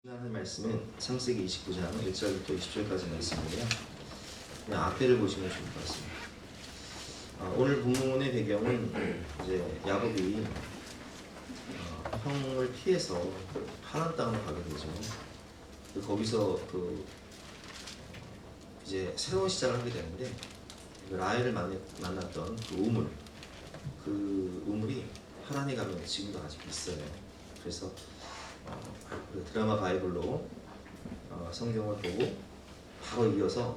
하는 말씀은 창세기 29장 1절부터 20절까지 말씀이에요. 그냥 앞에를 보시면 좋을 것 같습니다. 오늘 본문의 배경은 이제 야곱이 형을 피해서 하란 땅으로 가게 되죠. 거기서 이제 새로운 시작을 하게 되는데 라헬을 만났던 그 우물이 하란에 가면 지금도 아직 있어요. 그래서 드라마 바이블로 성경을 보고 바로 이어서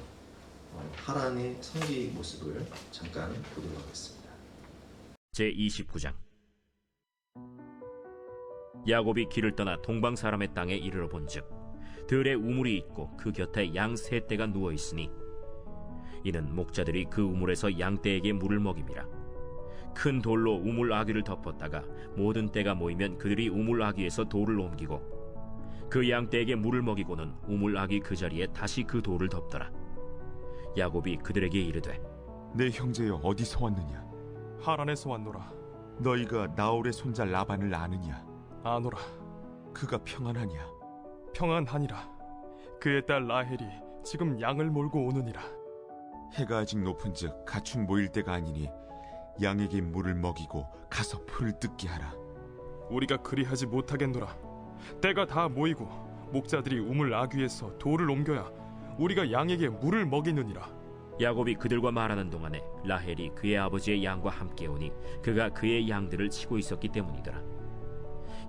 하란의 성지 모습을 잠깐 보도록 하겠습니다. 제29장 야곱이 길을 떠나 동방 사람의 땅에 이르러 본즉 들에 우물이 있고 그 곁에 양 세 떼가 누워 있으니 이는 목자들이 그 우물에서 양 떼에게 물을 먹임이라. 큰 돌로 우물 아귀를 덮었다가 모든 떼가 모이면 그들이 우물 아귀에서 돌을 옮기고 그 양 떼에게 물을 먹이고는 우물 아귀 그 자리에 다시 그 돌을 덮더라. 야곱이 그들에게 이르되 내 형제여 어디서 왔느냐? 하란에서 왔노라. 너희가 나홀의 손자 라반을 아느냐? 아노라. 그가 평안하냐? 평안하니라. 그의 딸 라헬이 지금 양을 몰고 오느니라. 해가 아직 높은즉 가축 모일 때가 아니니 양에게 물을 먹이고 가서 풀을 뜯게 하라. 우리가 그리하지 못하겠노라. 때가 다 모이고 목자들이 우물 아귀에서 돌을 옮겨야 우리가 양에게 물을 먹이느니라. 야곱이 그들과 말하는 동안에 라헬이 그의 아버지의 양과 함께 오니 그가 그의 양들을 치고 있었기 때문이더라.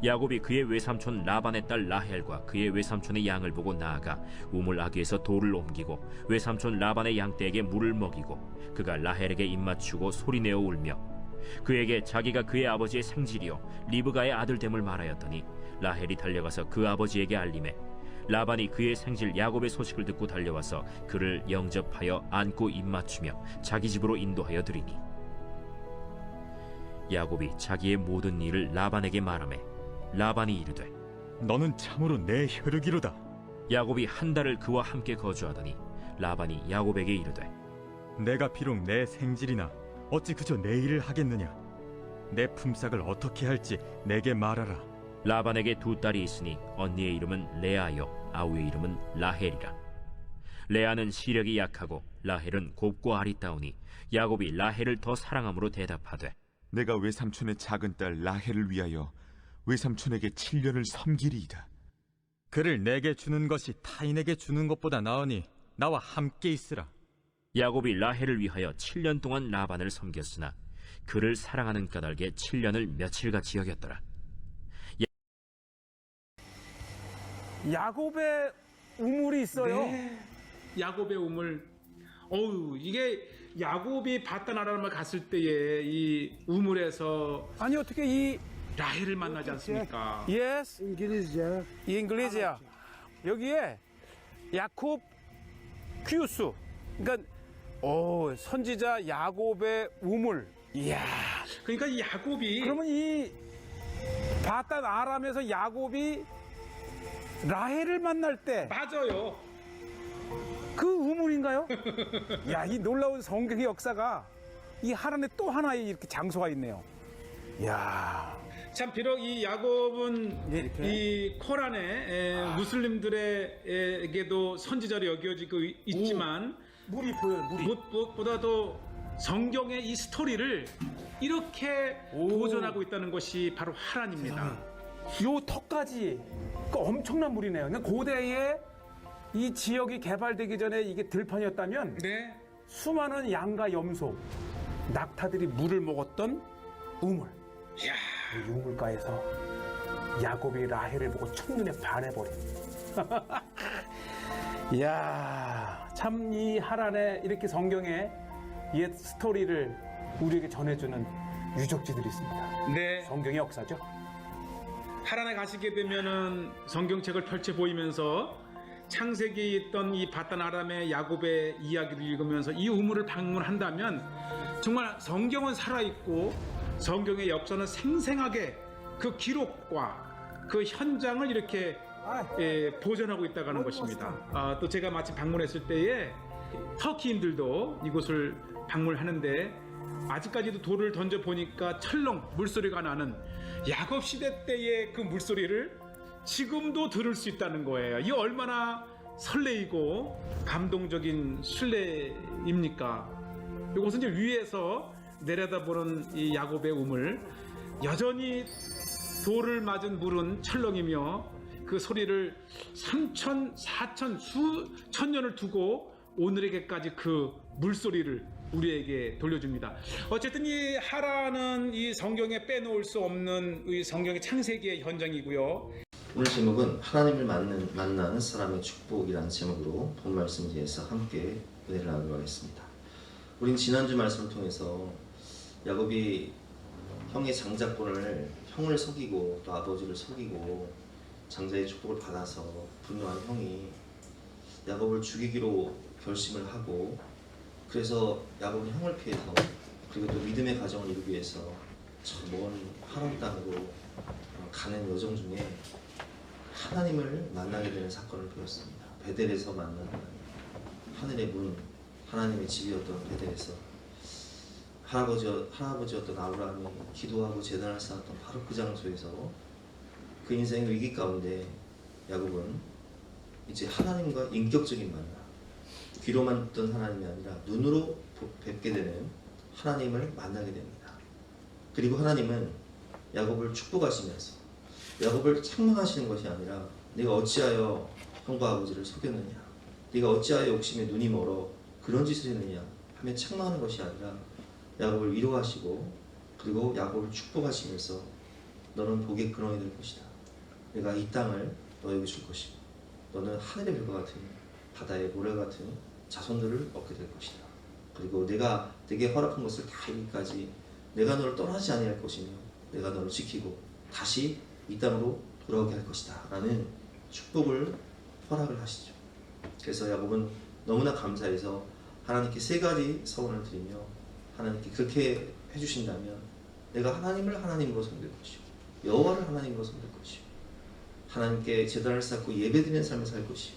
야곱이 그의 외삼촌 라반의 딸 라헬과 그의 외삼촌의 양을 보고 나아가 우물 아귀에서 돌을 옮기고 외삼촌 라반의 양떼에게 물을 먹이고 그가 라헬에게 입맞추고 소리내어 울며 그에게 자기가 그의 아버지의 생질이요 리브가의 아들됨을 말하였더니 라헬이 달려가서 그 아버지에게 알림해 라반이 그의 생질 야곱의 소식을 듣고 달려와서 그를 영접하여 안고 입맞추며 자기 집으로 인도하여 드리니 야곱이 자기의 모든 일을 라반에게 말하매 라반이 이르되 너는 참으로 내 혈육이로다. 야곱이 한 달을 그와 함께 거주하더니 라반이 야곱에게 이르되 내가 비록 내 생질이나 어찌 그저 내 일을 하겠느냐? 내 품삯을 어떻게 할지 내게 말하라. 라반에게 두 딸이 있으니 언니의 이름은 레아요 아우의 이름은 라헬이라. 레아는 시력이 약하고 라헬은 곱고 아리따우니 야곱이 라헬을 더 사랑함으로 대답하되 내가 외삼촌의 작은 딸 라헬을 위하여 외삼촌에게 7년을 섬기리이다. 그를 내게 주는 것이 타인에게 주는 것보다 나으니 나와 함께 있으라. 야곱이 라헬을 위하여 7년 동안 라반을 섬겼으나 그를 사랑하는 까닭에 7년을 며칠같이 여겼더라. 야곱의 우물이 있어요. 네, 야곱의 우물. 이게 야곱이 바단 아람을 갔을 때에 이 우물에서 아니 어떻게 이 라헬을 만나지 않습니까? yes 잉글리지야 여기에 야콥 큐스 그러니까 선지자 야곱의 우물. 이야. 그러니까 이 야곱이 그러면 이 바단 아람에서 야곱이 라헬을 만날 때 맞아요. 그 우물인가요? 야, 이 놀라운 성경의 역사가 이 하란에 또 하나의 이렇게 장소가 있네요. 야, 참 비록 이 야곱은 이렇게? 이 코란에 무슬림들에게도 선지자로 여겨지고 있지만 물이 보여요, 물이. 무엇보다도 성경의 이 스토리를 이렇게 보존하고 있다는 것이 바로 하란입니다. 요 턱까지 그 엄청난 물이네요. 그러니까 고대에 이 지역이 개발되기 전에 이게 들판이었다면 네. 수많은 양과 염소, 낙타들이 물을 먹었던 우물. 이야. 이 우물가에서 야곱이 라헬을 보고 첫눈에 반해버린. 이야, 참 이 하란에 이렇게 성경의 옛 스토리를 우리에게 전해주는 유적지들이 있습니다. 네. 성경의 역사죠. 하란에 가시게 되면은 성경책을 펼쳐 보이면서 창세기에 있던 이 바단 아람의 야곱의 이야기를 읽으면서 이 우물을 방문한다면 정말 성경은 살아있고 성경의 역사는 생생하게 그 기록과 그 현장을 이렇게 보존하고 있다고 하는 것입니다. 또 제가 마침 방문했을 때에 터키인들도 이곳을 방문하는데 아직까지도 돌을 던져 보니까 철렁 물소리가 나는 야곱 시대 때의 그 물소리를 지금도 들을 수 있다는 거예요. 이 얼마나 설레이고 감동적인 순례입니까? 이것은 이제 위에서 내려다보는 이 야곱의 우물, 여전히 돌을 맞은 물은 철렁이며 그 소리를 3천, 4천, 수천 년을 두고 오늘에게까지 그 물소리를 우리에게 돌려줍니다. 어쨌든 이 하라는 이 성경에 빼놓을 수 없는 이 성경의 창세기의 현장이고요. 오늘 제목은 하나님을 만나는 사람의 축복이라는 제목으로 본 말씀 뒤에서 함께 은혜를 나누도록 하겠습니다. 우린 지난주 말씀을 통해서 야곱이 형의 장자권을 형을 속이고 또 아버지를 속이고 장자의 축복을 받아서 분노한 형이 야곱을 죽이기로 결심을 하고, 그래서 야곱은 형을 피해서 그리고 또 믿음의 가정을 이루기 위해서 저 먼 하란 땅으로 가는 여정 중에 하나님을 만나게 되는 사건을 보였습니다. 베델에서 만난 하늘의 문, 하나님의 집이었던 베델에서 할아버지였던 아브라함이 기도하고 제단을 쌓았던 바로 그 장소에서 그 인생의 위기 가운데 야곱은 이제 하나님과 인격적인 만남, 귀로만 듣던 하나님이 아니라 눈으로 뵙게 되는 하나님을 만나게 됩니다. 그리고 하나님은 야곱을 축복하시면서 야곱을 책망하시는 것이 아니라 네가 어찌하여 형과 아버지를 속였느냐, 네가 어찌하여 욕심에 눈이 멀어 그런 짓을 했느냐 하며 책망하는 것이 아니라 야곱을 위로하시고 그리고 야곱을 축복하시면서 너는 복의 근원이 될 것이다. 내가 이 땅을 너에게 줄 것이고 너는 하늘의 별과 같은 바다의 모래 같은 자손들을 얻게 될 것이다. 그리고 내가 네게 허락한 것을 다 이기까지 내가 너를 떠나지 아니할 것이며 내가 너를 지키고 다시 이 땅으로 돌아오게 할 것이다 라는 축복을 허락을 하시죠. 그래서 야곱은 너무나 감사해서 하나님께 세 가지 서원을 드리며 하나님께 그렇게 해주신다면 내가 하나님을 하나님으로 섬길 것이고 여호와를 하나님으로 섬길 것이고 하나님께 제단을 쌓고 예배드리는 삶을 살 것이고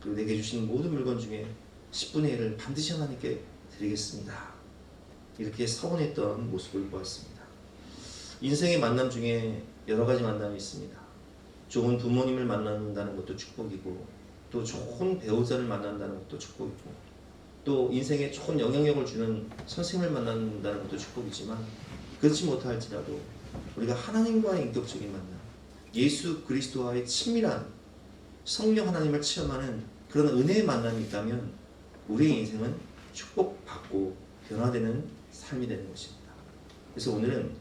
그리고 내게 주신 모든 물건 중에 10분의 1을 반드시 하나님께 드리겠습니다. 이렇게 서원했던 모습을 보았습니다. 인생의 만남 중에 여러 가지 만남이 있습니다. 좋은 부모님을 만난다는 것도 축복이고 또 좋은 배우자를 만난다는 것도 축복이고 또 인생에 좋은 영향력을 주는 선생님을 만난다는 것도 축복이지만 그렇지 못할지라도 우리가 하나님과의 인격적인 만남, 예수 그리스도와의 친밀한 성령 하나님을 체험하는 그런 은혜의 만남이 있다면 우리의 인생은 축복받고 변화되는 삶이 되는 것입니다. 그래서 오늘은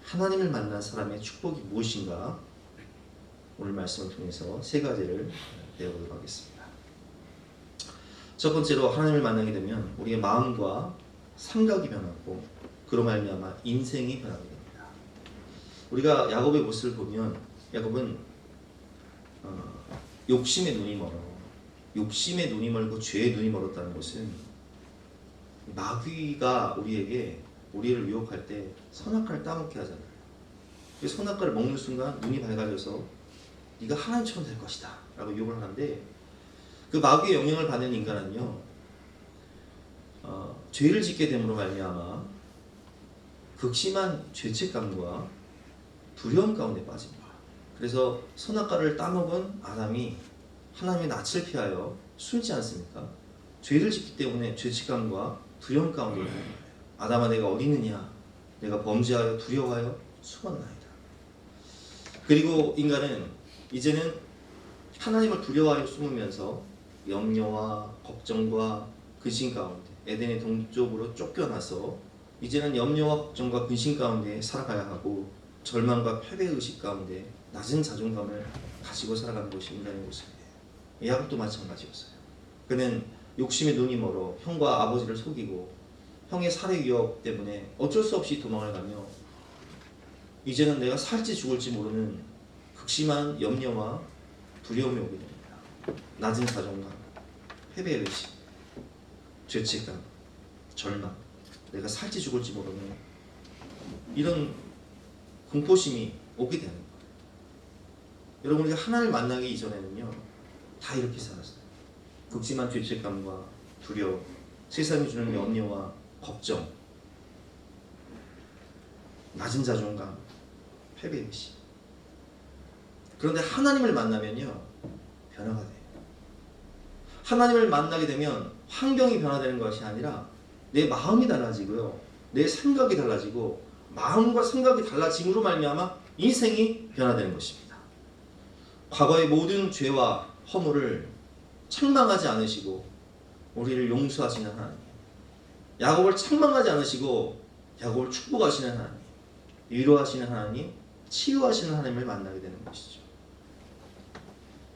하나님을 만난 사람의 축복이 무엇인가 오늘 말씀을 통해서 세 가지를 배워보도록 하겠습니다. 첫 번째로 하나님을 만나게 되면 우리의 마음과 생각이 변하고 그로 말미암아 인생이 변하게 됩니다. 우리가 야곱의 모습을 보면 야곱은 욕심의 눈이 멀어, 욕심의 눈이 멀고 죄의 눈이 멀었다는 것은 마귀가 우리를 유혹할 때 선악과를 따먹게 하잖아요. 그 선악과를 먹는 순간 눈이 밝아져서 네가 하나님처럼 될 것이다 라고 유혹을 하는데 그 마귀의 영향을 받는 인간은요 죄를 짓게 됨으로 말미암아 극심한 죄책감과 두려움 가운데 빠집니다. 그래서 선악과를 따먹은 아담이 하나님의 낯을 피하여 숨지 않습니까? 죄를 짓기 때문에 죄책감과 두려움 가운데 있는 거예요. 아담아 내가 어디 있느냐, 내가 범죄하여 두려워하여 숨었나이다. 그리고 인간은 이제는 하나님을 두려워하여 숨으면서 염려와 걱정과 근심 가운데 에덴의 동쪽으로 쫓겨나서 이제는 염려와 걱정과 근심 가운데 살아가야 하고 절망과 패배의식 가운데 낮은 자존감을 가지고 살아가는 것이 인간의 모습이에요. 야곱도 마찬가지였어요. 그는 욕심의 눈이 멀어 형과 아버지를 속이고 형의 살해 위협 때문에 어쩔 수 없이 도망을 가며 이제는 내가 살지 죽을지 모르는 극심한 염려와 두려움이 오게 됩니다. 낮은 자존감, 패배의식, 죄책감, 절망, 내가 살지 죽을지 모르는 이런 공포심이 오게 되는 거예요. 여러분 우리가 하나님을 만나기 이전에는요 다 이렇게 살았어요. 극심한 죄책감과 두려움, 세상이 주는 염려와 걱정, 낮은 자존감, 패배의식. 그런데 하나님을 만나면요, 변화가 돼요. 하나님을 만나게 되면 환경이 변화되는 것이 아니라 내 마음이 달라지고요, 내 생각이 달라지고, 마음과 생각이 달라짐으로 말미암아 인생이 변화되는 것입니다. 과거의 모든 죄와 허물을 책망하지 않으시고 우리를 용서하시는 하나님, 야곱을 책망하지 않으시고 야곱을 축복하시는 하나님, 위로하시는 하나님, 치유하시는 하나님을 만나게 되는 것이죠.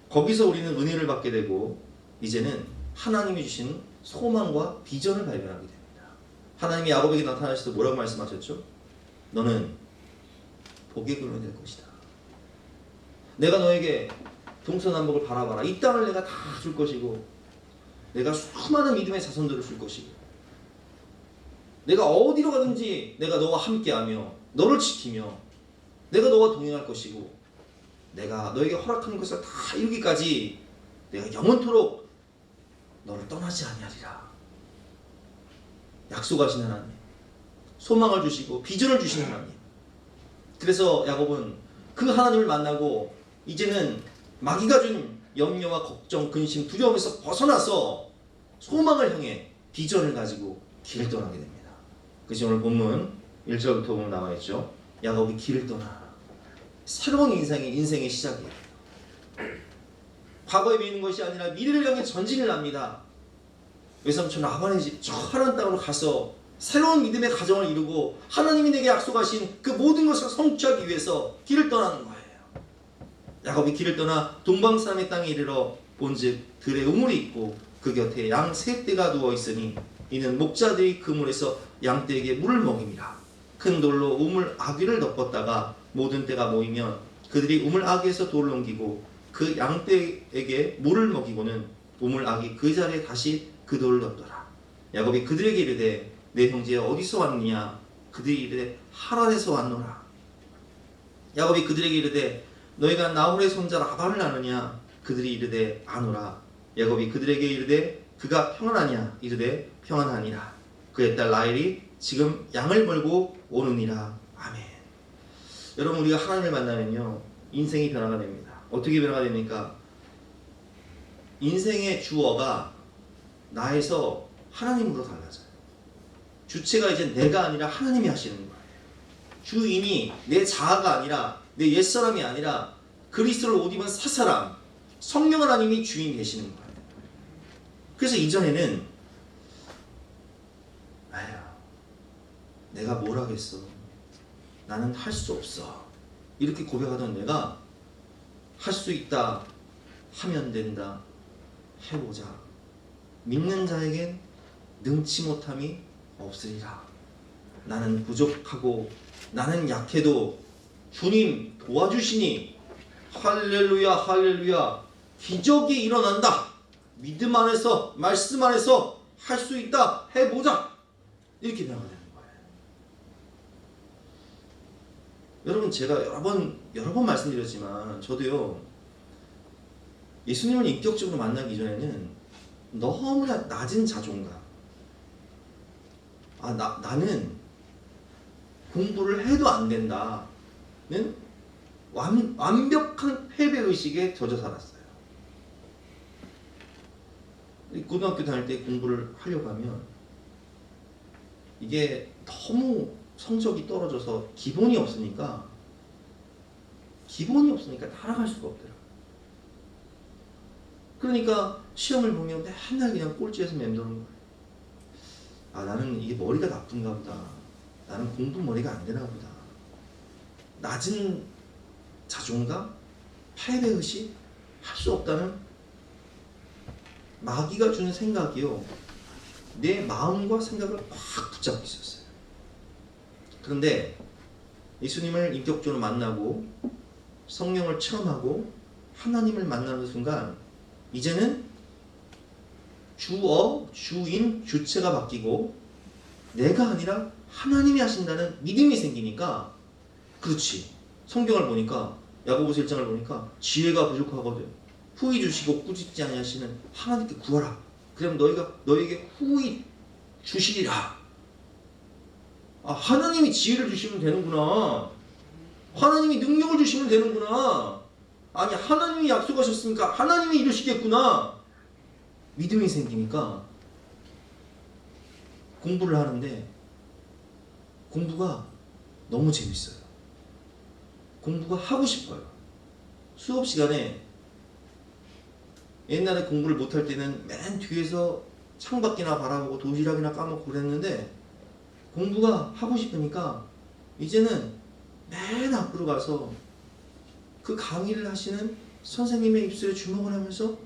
거기서 우리는 은혜를 받게 되고 이제는 하나님이 주신 소망과 비전을 발견하게 됩니다. 하나님이 야곱에게 나타나셔서 뭐라고 말씀하셨죠? 너는 복의 근원이 될 것이다. 내가 너에게 동서남북을 바라봐라. 이 땅을 내가 다 줄 것이고, 내가 수많은 믿음의 자손들을 줄 것이고, 내가 어디로 가든지 내가 너와 함께하며 너를 지키며 내가 너와 동행할 것이고, 내가 너에게 허락하는 것을 다 이루기까지 내가 영원토록 너를 떠나지 아니하리라. 약속하시는 하나님, 소망을 주시고 비전을 주시는 하나님. 그래서 야곱은 그 하나님을 만나고 이제는 마귀가 준 염려와 걱정, 근심, 두려움에서 벗어나서 소망을 향해 비전을 가지고 길을 떠나게 됩니다. 그래서 오늘 본문 1절부터 보면 나와있죠. 야곱이 길을 떠나 새로운 인생의 시작이에요. 과거에 미는 것이 아니라 미래를 향해 전진을 합니다. 외삼촌 라반의 집 저 하나님 땅으로 가서 새로운 믿음의 가정을 이루고 하나님이 내게 약속하신 그 모든 것을 성취하기 위해서 길을 떠나는 거예요. 야곱이 길을 떠나 동방사람의 땅에 이르러 본즉 들에 우물이 있고 그 곁에 양 세 떼가 누워 있으니 이는 목자들이 그 물에서 양떼에게 물을 먹임이라. 큰 돌로 우물 아귀를 덮었다가 모든 떼가 모이면 그들이 우물 아귀에서 돌을 옮기고 그 양떼에게 물을 먹이고는 우물 아귀 그 자리에 다시 그 돌을 덮더라. 야곱이 그들에게 이르되 내 형제 어디서 왔느냐? 그들이 이르되 하란에서 왔노라. 야곱이 그들에게 이르되 너희가 나홀의 손자 라반을 아느냐? 그들이 이르되 아노라. 야곱이 그들에게 이르되 그가 평안하냐? 이르되 평안하니라. 그의 딸 라헬이 지금 양을 몰고 오느니라. 아멘. 여러분, 우리가 하나님을 만나면요 인생이 변화가 됩니다. 어떻게 변화가 됩니까? 인생의 주어가 나에서 하나님으로 달라져요. 주체가 이제 내가 아니라 하나님이 하시는 거예요. 주인이 내 자아가 아니라 내 옛사람이 아니라 그리스도를 옷 입은 새사람, 성령 하나님이 주인이 되시는 거예요. 그래서 이전에는 아휴, 내가 뭘 하겠어, 나는 할 수 없어, 이렇게 고백하던 내가 할 수 있다, 하면 된다, 해보자, 믿는 자에겐 능치 못함이 없으리라. 나는 부족하고 나는 약해도 주님 도와주시니 할렐루야 할렐루야, 기적이 일어난다, 믿음 안에서 말씀 안에서 할 수 있다, 해보자, 이렇게 변화가 되는 거예요. 여러분, 제가 여러 번 말씀드렸지만 저도요 예수님을 인격적으로 만나기 전에는 너무나 낮은 자존감, 나는 공부를 해도 안 된다는 완벽한 패배의식에 젖어 살았어요. 고등학교 다닐 때 공부를 하려고 하면 이게 너무 성적이 떨어져서 기본이 없으니까 따라갈 수가 없더라고요. 그러니까 시험을 보면 맨날 그냥 꼴찌에서 맴도는 거예요. 나는 이게 머리가 나쁜가 보다, 나는 공부 머리가 안 되나 보다. 낮은 자존감, 패배의식, 할 수 없다는 마귀가 주는 생각이요 내 마음과 생각을 꽉 붙잡고 있었어요. 그런데 예수님을 인격적으로 만나고 성령을 체험하고 하나님을 만나는 순간 이제는 주어, 주인, 주체가 바뀌고 내가 아니라 하나님이 하신다는 믿음이 생기니까, 그렇지, 성경을 보니까 야고보서 1장을 보니까 지혜가 부족하거든 후히 주시고 꾸짖지 아니하시는 하나님께 구하라. 그럼 너에게 후히 주시리라. 하나님이 지혜를 주시면 되는구나, 하나님이 능력을 주시면 되는구나, 아니 하나님이 약속하셨으니까 하나님이 이루시겠구나 믿음이 생기니까 공부를 하는데 공부가 너무 재밌어요. 공부가 하고 싶어요. 수업 시간에 옛날에 공부를 못할 때는 맨 뒤에서 창밖이나 바라보고 도시락이나 까먹고 그랬는데 공부가 하고 싶으니까 이제는 맨 앞으로 가서 그 강의를 하시는 선생님의 입술에 주목을 하면서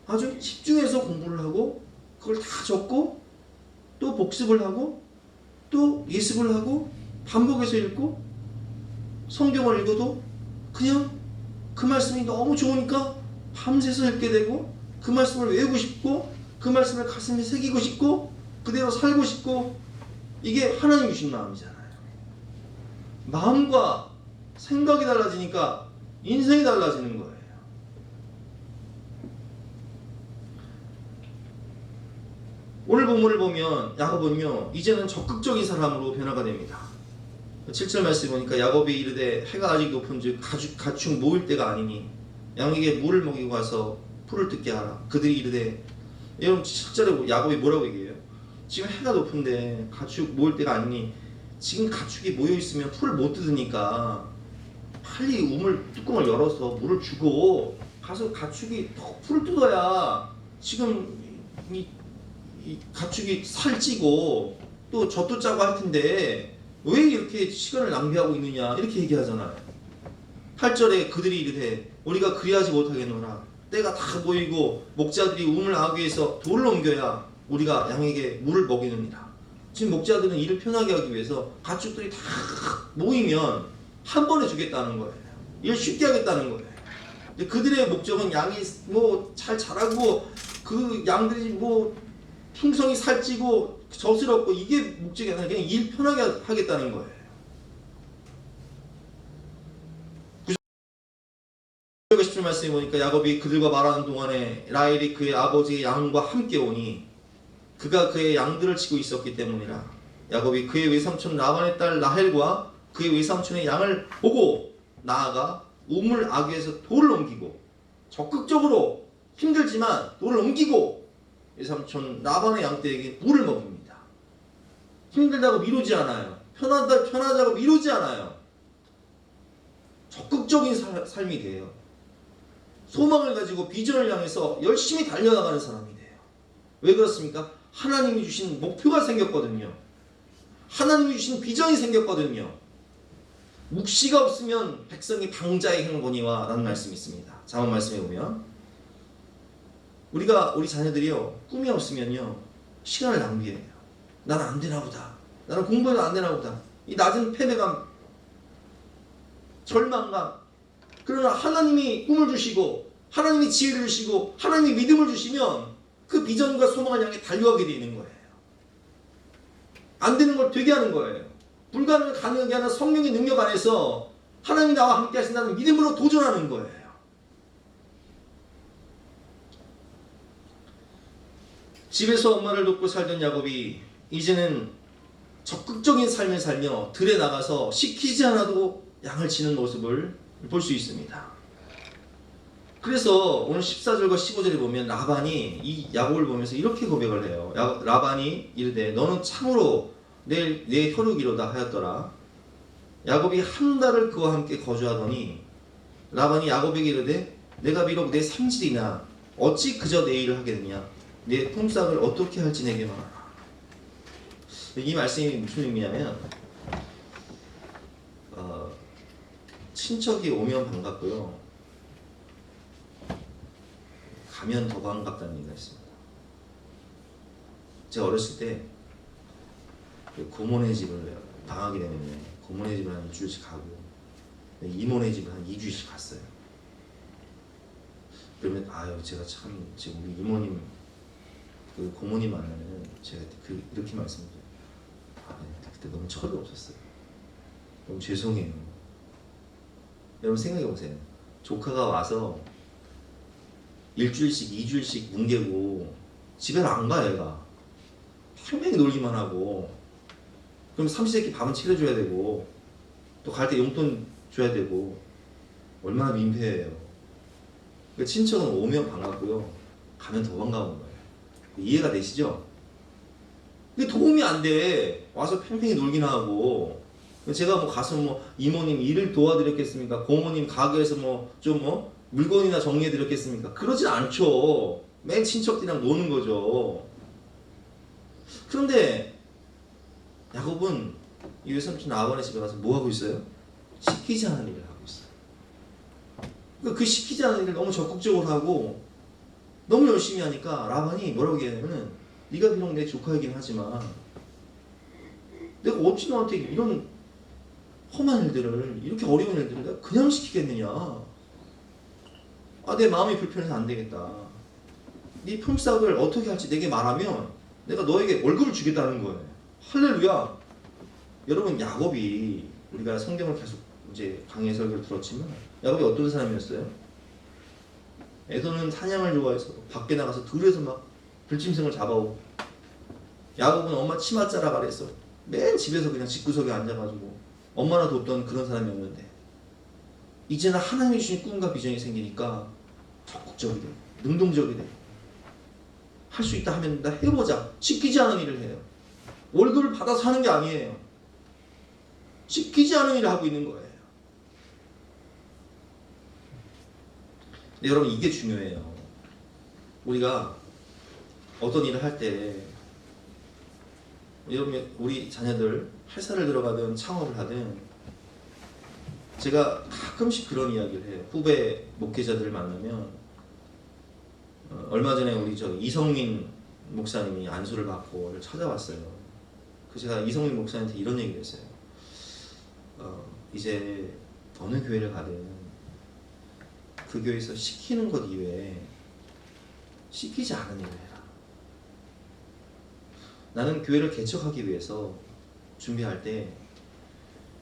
아주 집중해서 공부를 하고 그걸 다 적고 또 복습을 하고 또 예습을 하고 반복해서 읽고 성경을 읽어도 그냥 그 말씀이 너무 좋으니까 밤새서 읽게 되고 그 말씀을 외우고 싶고 그 말씀을 가슴에 새기고 싶고 그대로 살고 싶고 이게 하나님 주신 마음이잖아요. 마음과 생각이 달라지니까 인생이 달라지는 거예요. 오늘 본문을 보면 야곱은요 이제는 적극적인 사람으로 변화가 됩니다. 7절 말씀 보니까 야곱이 이르되 해가 아직 높은즉 가축 모일 때가 아니니 양에게 물을 먹이고 가서 풀을 뜯게 하라. 그들이 이르되 여러분 7절에 야곱이 뭐라고 얘기해요? 지금 해가 높은데 가축 모일 때가 아니니 지금 가축이 모여 있으면 풀을 못 뜯으니까 빨리 뚜껑을 열어서 물을 주고 가서 가축이 풀을 뜯어야 지금 이 가축이 살찌고 또 젖도 짜고 할 텐데 왜 이렇게 시간을 낭비하고 있느냐 이렇게 얘기하잖아요. 8절에 그들이 이르되 우리가 그리하지 못하겠노라. 때가 다 모이고 목자들이 우물 아귀에서 돌을 옮겨야 우리가 양에게 물을 먹이느니라. 지금 목자들은 일을 편하게 하기 위해서 가축들이 다 모이면 한 번에 주겠다는 거예요. 일 쉽게 하겠다는 거예요. 근데 그들의 목적은 양이 뭐 잘 자라고 그 양들이 뭐 풍성이 살찌고 저스럽고 이게 목적이 아니라 그냥 일 편하게 하겠다는 거예요. 10절 말씀에 보니까 야곱이 그들과 말하는 동안에 라헬이 그의 아버지의 양과 함께 오니 그가 그의 양들을 치고 있었기 때문이라. 야곱이 그의 외삼촌 라반의 딸 라헬과 그의 외삼촌의 양을 보고 나아가 우물 아귀에서 돌을 옮기고 적극적으로 힘들지만 돌을 옮기고 외삼촌 라반의 양떼에게 물을 먹입니다. 힘들다고 미루지 않아요. 편하다고 미루지 않아요. 적극적인 삶이 돼요. 소망을 가지고 비전을 향해서 열심히 달려나가는 사람이 돼요. 왜 그렇습니까? 하나님이 주신 목표가 생겼거든요. 하나님이 주신 비전이 생겼거든요. 묵시가 없으면 백성이 방자의 행거니와 라는 말씀이 있습니다. 자문 말씀에 보면 우리 자녀들이요 꿈이 없으면요 시간을 낭비해요. 나는 안 되나 보다. 나는 공부해도 안 되나 보다. 이 낮은 패배감, 절망감. 그러나 하나님이 꿈을 주시고 하나님이 지혜를 주시고 하나님이 믿음을 주시면 그 비전과 소망을 향해 달려가게 되는 거예요. 안 되는 걸 되게 하는 거예요. 불가능을 가능하게 하는 성령의 능력 안에서 하나님이 나와 함께 하신다는 믿음으로 도전하는 거예요. 집에서 엄마를 돕고 살던 야곱이 이제는 적극적인 삶을 살며 들에 나가서 시키지 않아도 양을 치는 모습을 볼 수 있습니다. 그래서 오늘 14절과 15절에 보면 라반이 이 야곱을 보면서 이렇게 고백을 해요. 라반이 이르되 너는 참으로 내 혈육이로다 하였더라. 야곱이 한 달을 그와 함께 거주하더니 라반이 야곱에게 이르되 내가 비록 내 생질이나 어찌 그저 내 일을 하겠느냐. 내 품삯을 어떻게 할지 내게 말하라. 이 말씀이 무슨 의미냐면 친척이 오면 반갑고요. 가면 더 반갑다는 얘기가 있습니다. 제가 어렸을 때 고모네 집을 방학이 되면 고모네 집을 한 2주일씩 가고 이모네 집을 한 2주일씩 갔어요. 그러면 제가 참 지금 우리 이모님 그 고모님 만나면 제가 이렇게 말씀드려요. 그때 너무 철이 없었어요. 너무 죄송해요. 여러분 생각해보세요. 조카가 와서 1주일씩 2주일씩 뭉개고 집에는 안 가 얘가. 팽팽히 놀기만 하고 그럼 삼시세끼 밥은 차려줘야 되고 또 갈 때 용돈 줘야 되고 얼마나 민폐예요. 그 친척은 오면 반갑고요, 가면 더 반가운 거예요. 이해가 되시죠? 근데 도움이 안 돼. 와서 팽팽히 놀기나 하고. 제가 뭐 가서 뭐 이모님 일을 도와드렸겠습니까? 고모님 가게에서 좀 물건이나 정리해드렸겠습니까? 그러진 않죠. 맨 친척들이랑 노는 거죠. 그런데 야곱은 이 외삼촌 라반의 집에 가서 뭐 하고 있어요? 시키지 않은 일을 하고 있어요. 그 시키지 않은 일을 너무 적극적으로 하고 너무 열심히 하니까 라반이 뭐라고 얘기하냐면은, 네가 비록 내 조카이긴 하지만 내가 어찌 너한테 이런 험한 일들을, 이렇게 어려운 일들을 내가 그냥 시키겠느냐. 내 마음이 불편해서 안 되겠다. 네 품삯을 어떻게 할지 내게 말하면 내가 너에게 월급을 주겠다는 거예요. 할렐루야. 여러분, 야곱이, 우리가 성경을 계속 이제 강의 설교를 들었지만 야곱이 어떤 사람이었어요? 에서는 사냥을 좋아해서 밖에 나가서 들에서 막 들짐승을 잡아오고, 야곱은 엄마 치마 자라 가랬어. 맨 집에서 그냥 집구석에 앉아가지고 엄마나 돕던 그런 사람이었는데, 이제는 하나님이 주신 꿈과 비전이 생기니까 적극적이 돼, 능동적이 돼. 할 수 있다 하면 나 해보자. 시키지 않은 일을 해요. 월급을 받아서 하는 게 아니에요. 시키지 않은 일을 하고 있는 거예요. 근데 여러분, 이게 중요해요. 우리가 어떤 일을 할 때, 여러분, 우리 자녀들 회사를 들어가든 창업을 하든, 제가 가끔씩 그런 이야기를 해요. 후배 목회자들을 만나면, 얼마 전에 우리 이성민 목사님이 안수를 받고 찾아왔어요. 그래서 제가 이성민 목사님한테 이런 얘기를 했어요. 이제 어느 교회를 가든 그 교회에서 시키는 것 이외에 시키지 않은 일을 해라. 나는 교회를 개척하기 위해서 준비할 때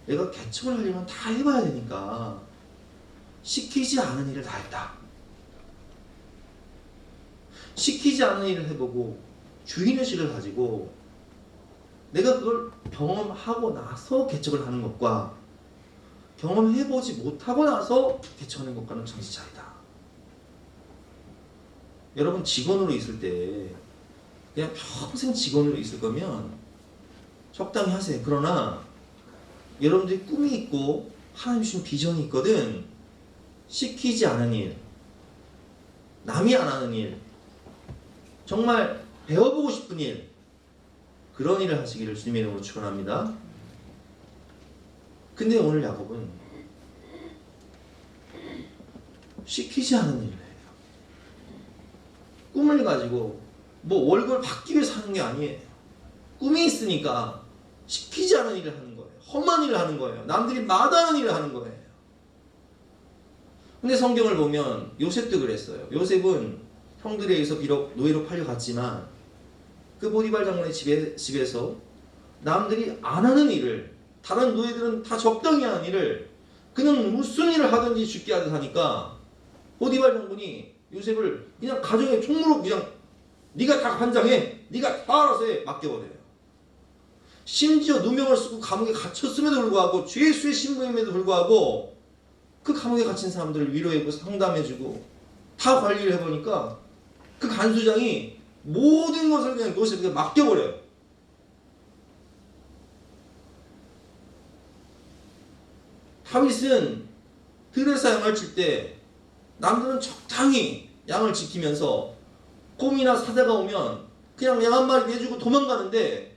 내가 개척을 하려면 다 해봐야 되니까 시키지 않은 일을 다 했다. 시키지 않은 일을 해보고 주인의식을 가지고 내가 그걸 경험하고 나서 개척을 하는 것과 경험해보지 못하고 나서 개척하는 것과는 정신 차이다. 여러분, 직원으로 있을 때 그냥 평생 직원으로 있을 거면 적당히 하세요. 그러나 여러분들이 꿈이 있고 하나님 주신 비전이 있거든. 시키지 않은 일, 남이 안 하는 일, 정말 배워보고 싶은 일, 그런 일을 하시기를 주님의 이름으로 축원합니다. 근데 오늘 야곱은 시키지 않은 일을 해요. 꿈을 가지고 월급을 받기 위해서 하는 게 아니에요. 꿈이 있으니까 시키지 않은 일을 하는 거예요. 험한 일을 하는 거예요. 남들이 마다하는 일을 하는 거예요. 근데 성경을 보면 요셉도 그랬어요. 요셉은 형들에 의해서 비록 노예로 팔려갔지만 그 보디발 장군의 집에서 남들이 안 하는 일을, 다른 노예들은 다 적당히 하는 일을 그냥 무슨 일을 하든지 쉽게 하듯 하니까 보디발 장군이 요셉을 그냥 가정의 총무로 그냥 네가 다 관장해, 네가 다 알아서 해, 맡겨버려요. 심지어 누명을 쓰고 감옥에 갇혔음에도 불구하고, 죄수의 신분임에도 불구하고 그 감옥에 갇힌 사람들을 위로해주고 상담해주고 다 관리를 해보니까 그 간수장이 모든 것을 그냥 요셉에게 맡겨버려요. 다윗은 들에서 양을 칠 때 남들은 적당히 양을 지키면서 곰이나 사자가 오면 그냥 양 한 마리 내주고 도망가는데,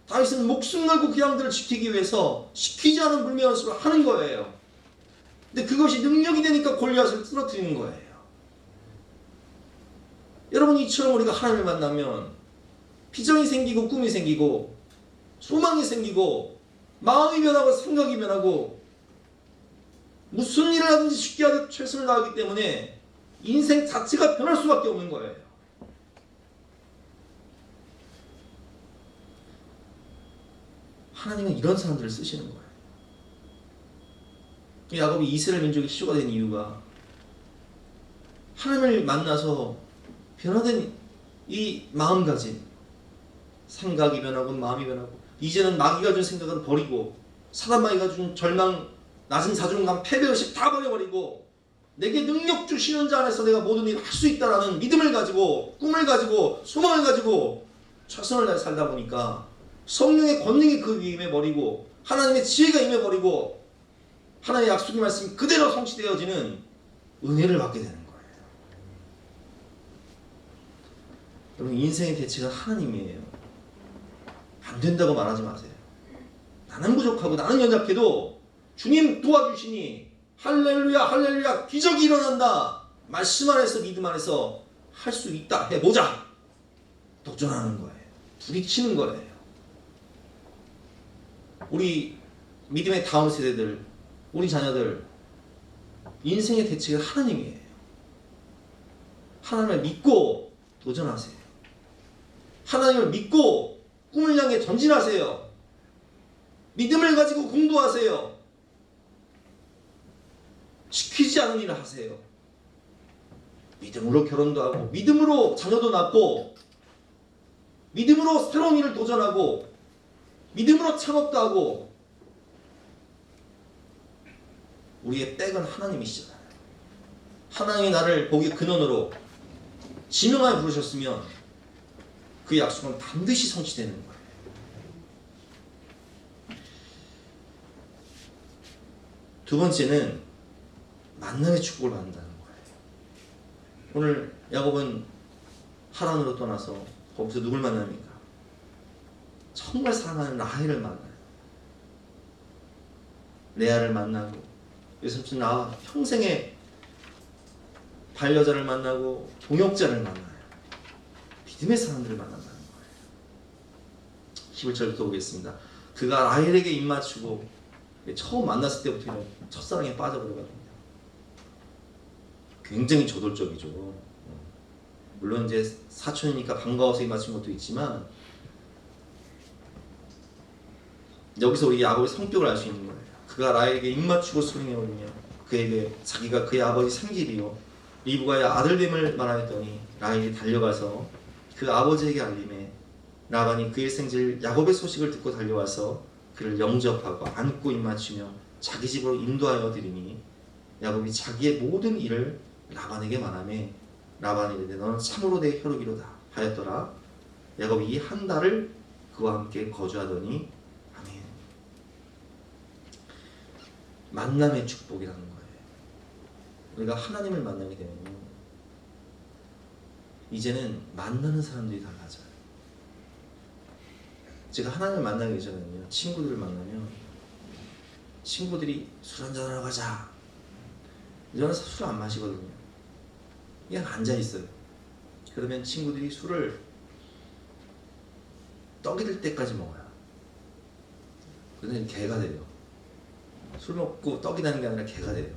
다윗은 목숨 걸고 그 양들을 지키기 위해서 시키지 않은 불매연습을 하는 거예요. 근데 그것이 능력이 되니까 골리앗을 쓰러뜨리는 거예요. 여러분, 이처럼 우리가 하나님을 만나면 비전이 생기고 꿈이 생기고 소망이 생기고 마음이 변하고 생각이 변하고 무슨 일을 하든지 쉽게 하듯 최선을 다하기 때문에 인생 자체가 변할 수밖에 없는 거예요. 하나님은 이런 사람들을 쓰시는 거예요. 야곱이 이스라엘 민족의 시조가 된 이유가 하나님을 만나서 변화된 이 마음가짐, 생각이 변하고 마음이 변하고, 이제는 마귀가 준 생각을 버리고 사단 마귀가 준 절망, 낮은 자존감, 패배의식 다 버려버리고 내게 능력 주시는 자 안에서 내가 모든 일을 할 수 있다라는 믿음을 가지고 꿈을 가지고 소망을 가지고 최선을 다해 살다 보니까 성령의 권능이 그 위에 임해버리고 하나님의 지혜가 임해버리고 하나님의 약속의 말씀이 그대로 성취되어지는 은혜를 받게 되는 거예요. 여러분, 인생의 대체가 하나님이에요. 안 된다고 말하지 마세요. 나는 부족하고 나는 연약해도 주님 도와주시니 할렐루야 할렐루야 기적이 일어난다. 말씀 안에서 믿음 안에서 할 수 있다. 해보자. 도전하는 거예요. 부딪히는 거예요. 우리 믿음의 다음 세대들, 우리 자녀들, 인생의 대체가 하나님이에요. 하나님을 믿고 도전하세요. 하나님을 믿고 꿈을 향해 전진하세요. 믿음을 가지고 공부하세요. 시키지 않은 일을 하세요. 믿음으로 결혼도 하고, 믿음으로 자녀도 낳고, 믿음으로 새로운 일을 도전하고, 믿음으로 창업도 하고. 우리의 백은 하나님이시잖아요. 하나님이 나를 복의 근원으로 지명하여 부르셨으면 그 약속은 반드시 성취되는 거예요. 두 번째는 만남의 축복을 받는다는 거예요. 오늘 야곱은 하란으로 떠나서 거기서 누굴 만납니까? 정말 사랑하는 라헬을 만나요. 레아를 만나고, 요셉은 나 평생의 반려자를 만나고 동역자를 만나요. 믿음의 사람들을 만난다는 거예요. 11절부터 보겠습니다. 그가 라헬에게 입맞추고, 처음 만났을 때부터 첫사랑에 빠져버려거든요. 굉장히 저돌적이죠. 물론 이제 사촌이니까 반가워서 입맞춘 것도 있지만, 여기서 우리 야곱의 성격을 알 수 있는 거예요. 그가 라헬에게 입맞추고 소리내 오르며 그에게 자기가 그의 아버지 상집이요 리브가의 아들됨을 말하였더니 라헬이 달려가서 그 아버지에게 알림해 라반이 그의 생질 야곱의 소식을 듣고 달려와서 그를 영접하고 안고 입맞추며 자기 집으로 인도하여 드리니 야곱이 자기의 모든 일을 라반에게 말하매 라반이 이르되 너는 참으로 내 혈육이로다 하였더라. 야곱이 이 한 달을 그와 함께 거주하더니 아멘. 만남의 축복이라는 거예요. 우리가 하나님을 만나게 되면 이제는 만나는 사람들이 달라져요. 제가 하나님을 만나기 전에는요, 친구들을 만나면 친구들이 술 한잔하러 가자. 저는 술 안 마시거든요. 그냥 앉아있어요. 그러면 친구들이 술을 떡이 될 때까지 먹어요. 그러면 개가 돼요. 술 먹고 떡이 나는 게 아니라 개가 돼요.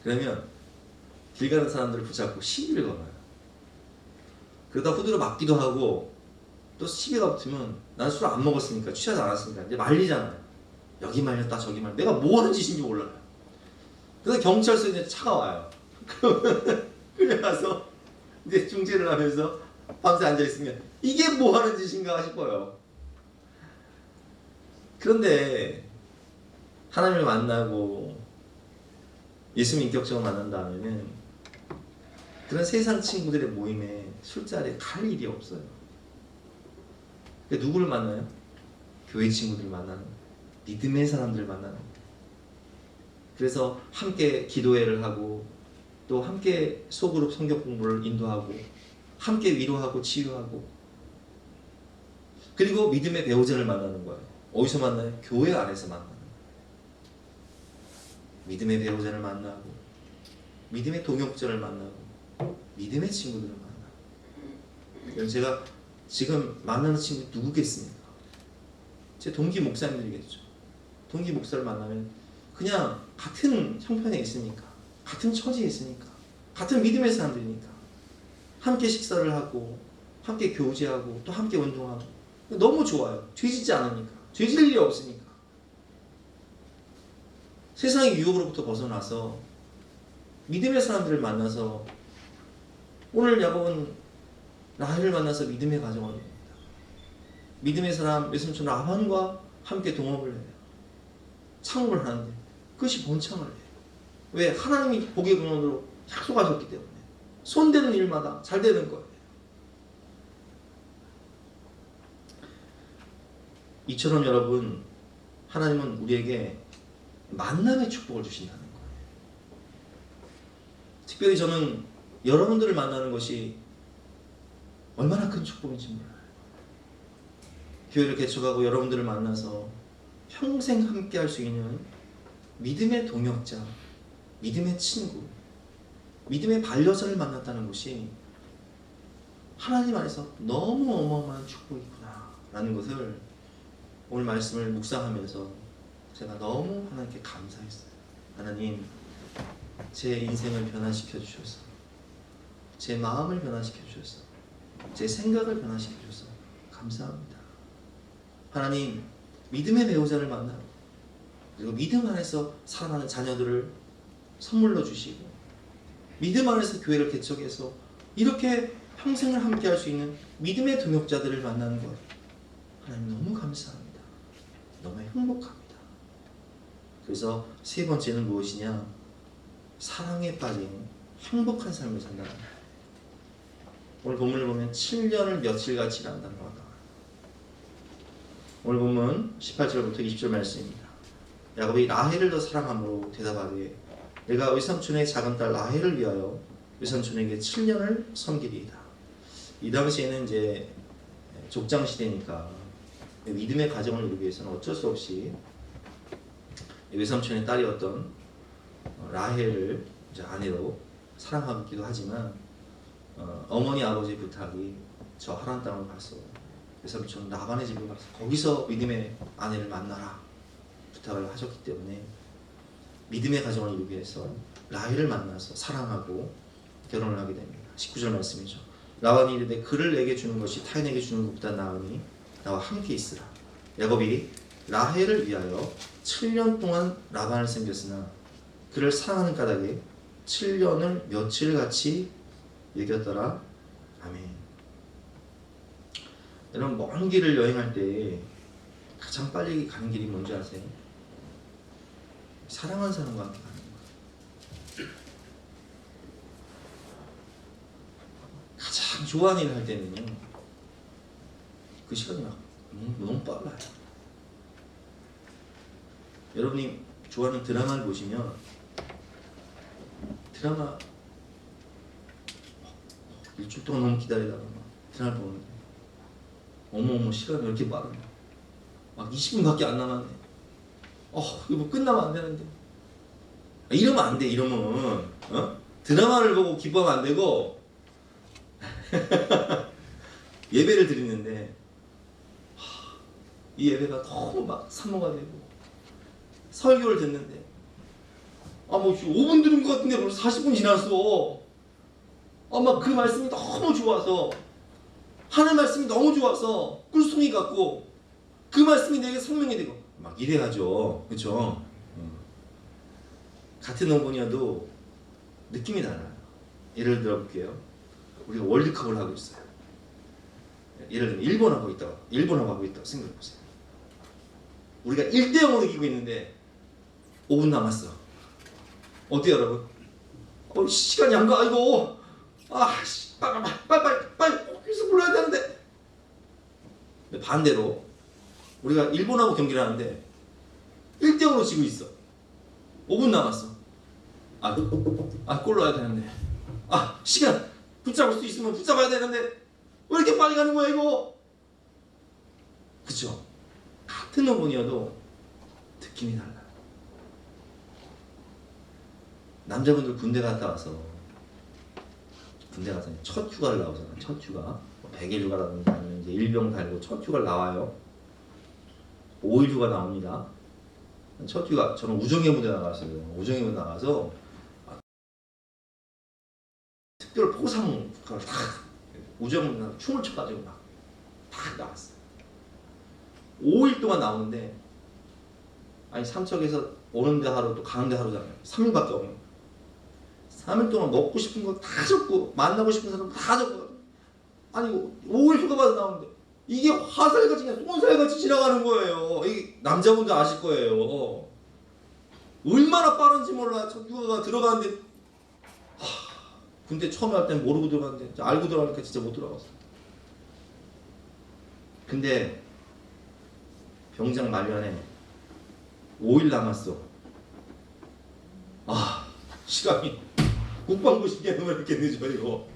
그러면 길 가는 사람들을 붙잡고 시비를 걸어요. 그러다 후드로 맞기도 하고, 또 시비가 붙으면 난 술 안 먹었으니까, 취하지 않았으니까 이제 말리잖아요. 여기 말렸다 저기 말렸다. 내가 뭐 하는 짓인지 몰라요. 그래서 경찰서에 이제 차가 와요. 그러면 끌려가서 이제 중재를 하면서 밤새 앉아있으면 이게 뭐 하는 짓인가 싶어요. 그런데 하나님을 만나고 예수님 인격적으로 만난 다음에는 그런 세상 친구들의 모임에 술자리에 갈 일이 없어요. 누구를 만나요? 교회 친구들을 만나는 거예요. 믿음의 사람들을 만나는 거예요. 그래서 함께 기도회를 하고, 또 함께 소그룹 성경 공부를 인도하고, 함께 위로하고 치유하고, 그리고 믿음의 배우자를 만나는 거예요. 어디서 만나요? 교회 안에서 만나는 거예요. 믿음의 배우자를 만나고, 믿음의 동역자를 만나고, 믿음의 친구들을 만나고. 제가 지금 만나는 친구 누구겠습니까? 제 동기 목사님들이겠죠. 동기 목사를 만나면 그냥 같은 형편에 있으니까, 같은 처지에 있으니까, 같은 믿음의 사람들이니까 함께 식사를 하고, 함께 교제하고, 또 함께 운동하고, 너무 좋아요. 죄짓지 않으니까, 죄질 일이 없으니까. 세상의 유혹으로부터 벗어나서 믿음의 사람들을 만나서, 오늘 야곱은 라헬을 만나서 믿음의 가정을 이룹니다. 믿음의 사람 외삼촌 라반과 함께 동업을 해요. 창업을 하는데 그것이 본창을 해요. 왜? 하나님이 복의 근원으로 약속하셨기 때문에 손대는 일마다 잘 되는 거예요. 이처럼 여러분, 하나님은 우리에게 만남의 축복을 주신다는 거예요. 특별히 저는 여러분들을 만나는 것이 얼마나 큰 축복인지 몰라요. 교회를 개척하고 여러분들을 만나서 평생 함께 할 수 있는 믿음의 동역자, 믿음의 친구, 믿음의 반려자를 만났다는 것이 하나님 안에서 너무 어마어마한 축복이구나 라는 것을 오늘 말씀을 묵상하면서 제가 너무 하나님께 감사했어요. 하나님, 제 인생을 변화시켜 주셔서, 제 마음을 변화시켜 주셔서, 제 생각을 변화시켜 주셔서 감사합니다. 하나님, 믿음의 배우자를 만나고 그리고 믿음 안에서 살아가는 자녀들을 선물로 주시고 믿음 안에서 교회를 개척해서 이렇게 평생을 함께 할 수 있는 믿음의 동역자들을 만나는 것, 하나님 너무 감사합니다. 너무 행복합니다. 그래서 세 번째는 무엇이냐? 사랑에 빠진 행복한 삶을 산다는 거예요. 오늘 본문을 보면 7년을 며칠같이 일한다는 거다. 오늘 본문 18절부터 20절 말씀입니다. 야곱이 라헬을 더 사랑함으로 대답하되 내가 외삼촌의 작은 딸 라헬을 위하여 외삼촌에게 7년을 섬기리이다. 이 당시에는 이제 족장 시대니까 믿음의 가정을 이루기 위해서는 어쩔 수 없이 외삼촌의 딸이었던 라헬을 이제 아내로 사랑하기도 하지만 어머니 아버지 부탁이 저 하란 땅을 가서 외삼촌 라반의 집을 가서 거기서 믿음의 아내를 만나라 부탁을 하셨기 때문에 믿음의 가정을 이루기 위해서 라헬을 만나서 사랑하고 결혼을 하게 됩니다. 19절 말씀이죠. 라반이 이르되 그를 내게 주는 것이 타인에게 주는 것보다 나으니 나와 함께 있으라. 야곱이 라헬을 위하여 7년 동안 라반을 섬겼으나 그를 사랑하는 까닭에 7년을 며칠같이 여겼더라. 아멘. 여러분, 먼 길을 여행할 때 가장 빨리 가는 길이 뭔지 아세요? 사랑하는 사람과 함께 가는 거예요. 가장 좋아하는 일을 할 때는요, 그 시간이 막 너무 빨라요. 여러분이 좋아하는 드라마를 보시면 드라마 일주일 동안 너무 기다리다가 드라마를 보는데 어머 시간이 왜 이렇게 빠르냐, 막 20분밖에 안 남았네, 이거 뭐 끝나면 안 되는데, 이러면 안 돼. 이러면 드라마를 보고 기뻐하면 안 되고 예배를 드리는데 이 예배가 너무 막 사모가 되고 설교를 듣는데 뭐 5분 들은 것 같은데 벌써 40분 지났어. 막 그 말씀이 너무 좋아서, 하늘 말씀이 너무 좋아서 꿀송이 같고 그 말씀이 내게 생명이 되고 막 이래야죠. 그렇죠? 같은 어머니여도 느낌이 달라요. 예를 들어 볼게요. 우리가 월드컵을 하고 있어요. 예를 들면 일본하고 하고 있다고 생각해 보세요. 우리가 1대0으로 이기고 있는데 5분 남았어. 어때요, 여러분? 시간이 안 가. 이거 빨리 여기서 불러야 되는데. 근데 반대로 우리가 일본하고 경기를 하는데 1대0으로 지고 있어. 5분 남았어. 골 넣어야 되는데. 시간 붙잡을 수 있으면 붙잡아야 되는데 왜 이렇게 빨리 가는 거야 이거? 그쵸? 같은 어머니여도 느낌이 달라요. 남자분들 군대 갔다 와서 첫 휴가를 나오잖아요. 첫 휴가 100일 휴가라든지 아니면 이제 일병 달고 첫 휴가를 나와요. 5일 휴가 나옵니다. 첫 휴가, 저는 우정의 무대 나갔어요. 우정의 무대 나가서 특별 포상 그걸 딱 우정의 무대 춤을 춰가지고 막 딱 나왔어요. 5일 동안 나오는데 삼척에서 오는데 하루 또 가는데 하루잖아요. 3일밖에 없는 거예요. 3일 동안 먹고 싶은 거 다 적고 만나고 싶은 사람 다 적고 5일 휴가 받아 나오는데 이게 화살같이 그냥 쏜살같이 지나가는 거예요. 이게 남자분들 아실 거예요. 얼마나 빠른지 몰라. 첫 휴가가 들어가는데 근데 처음에 할 때는 모르고 들어갔는데 알고 들어가니까 진짜 못 들어갔어. 근데 병장 말년에 5일 남았어. 시간이 국방부 시계는 왜 이렇게 늦어요?